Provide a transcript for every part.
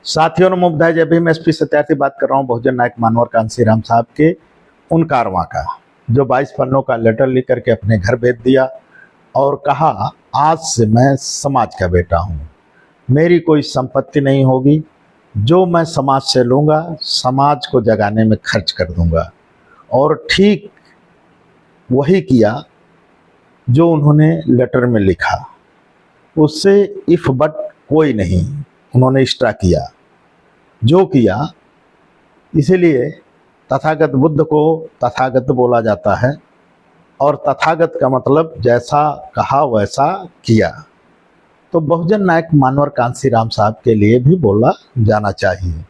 साथियों नमोबुधाय जय भीम। एसपी सत्यार्थी बात कर रहा हूँ बहुजन नायक मानवर कांसीराम साहब के उन कारवां का, जो 22 पन्नों का लेटर लिख करके अपने घर भेज दिया और कहा आज से मैं समाज का बेटा हूँ, मेरी कोई संपत्ति नहीं होगी, जो मैं समाज से लूँगा समाज को जगाने में खर्च कर दूँगा। और ठीक वही किया जो उन्होंने लेटर में लिखा, उससे इफ बट कोई नहीं उन्होंने एक्स्ट्रा किया जो किया। इसीलिए तथागत बुद्ध को तथागत बोला जाता है और तथागत का मतलब जैसा कहा वैसा किया। तो बहुजन नायक मानवर कांसीराम साहब के लिए भी बोला जाना चाहिए,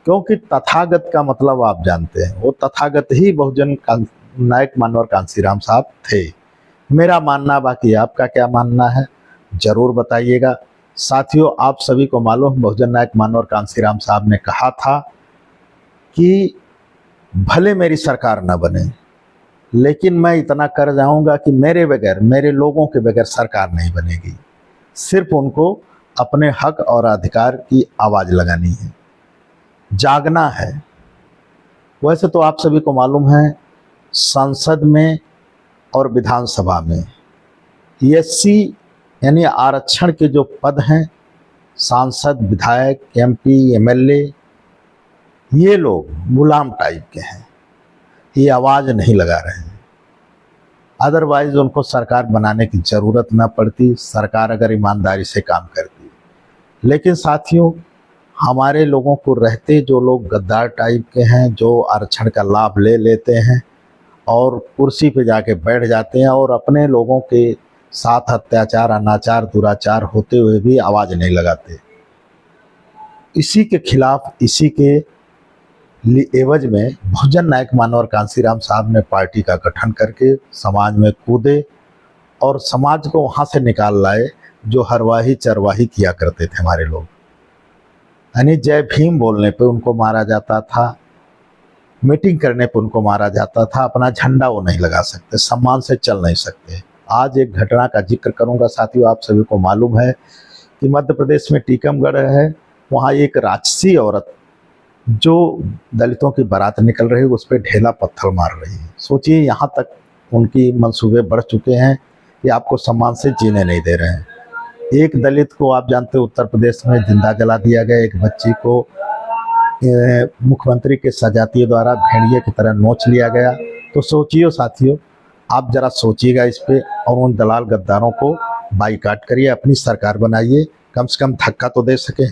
क्योंकि तथागत का मतलब आप जानते हैं, वो तथागत ही बहुजन नायक मानवर कांसीराम साहब थे। मेरा मानना, बाकी आपका क्या मानना है जरूर बताइएगा। साथियों, आप सभी को मालूम बहुजन नायक मानवर कांसीराम साहब ने कहा था कि भले मेरी सरकार न बने, लेकिन मैं इतना कर जाऊंगा कि मेरे बगैर, मेरे लोगों के बगैर सरकार नहीं बनेगी। सिर्फ उनको अपने हक और अधिकार की आवाज़ लगानी है, जागना है। वैसे तो आप सभी को मालूम है, संसद में और विधानसभा में एससी यानी आरक्षण के जो पद हैं, सांसद, विधायक, एमपी, एमएलए, ये लोग गुलाम टाइप के हैं, ये आवाज़ नहीं लगा रहे हैं। अदरवाइज उनको सरकार बनाने की ज़रूरत ना पड़ती, सरकार अगर ईमानदारी से काम करती। लेकिन साथियों, हमारे लोगों को रहते जो लोग गद्दार टाइप के हैं, जो आरक्षण का लाभ ले लेते हैं और कुर्सी पे जाके बैठ जाते हैं और अपने लोगों के साथ अत्याचार, अनाचार, दुराचार होते हुए भी आवाज़ नहीं लगाते। इसी के खिलाफ, इसी के एवज में बहुजन नायक मानवर कांसीराम साहब ने पार्टी का गठन करके समाज में कूदे और समाज को वहाँ से निकाल लाए जो हरवाही चरवाही किया करते थे हमारे लोग। यानी जय भीम बोलने पे उनको मारा जाता था, मीटिंग करने पे उनको मारा जाता था, अपना झंडा वो नहीं लगा सकते, सम्मान से चल नहीं सकते। आज एक घटना का जिक्र करूंगा साथियों। आप सभी को मालूम है कि मध्य प्रदेश में टीकमगढ़ है, वहाँ एक राक्षसी औरत जो दलितों की बारात निकल रही है उस पर ढेला पत्थर मार रही है। सोचिए, यहाँ तक उनकी मंसूबे बढ़ चुके हैं कि आपको सम्मान से जीने नहीं दे रहे हैं। एक दलित को आप जानते हो उत्तर प्रदेश में जिंदा जला दिया गया, एक बच्ची को मुख्यमंत्री के सजातीय द्वारा भेड़िए की तरह नोच लिया गया। तो सोचिए साथियों, आप जरा सोचिएगा इस पे और उन दलाल गद्दारों को बाइकाट करिए, अपनी सरकार बनाइए, कम से कम धक्का तो दे सके।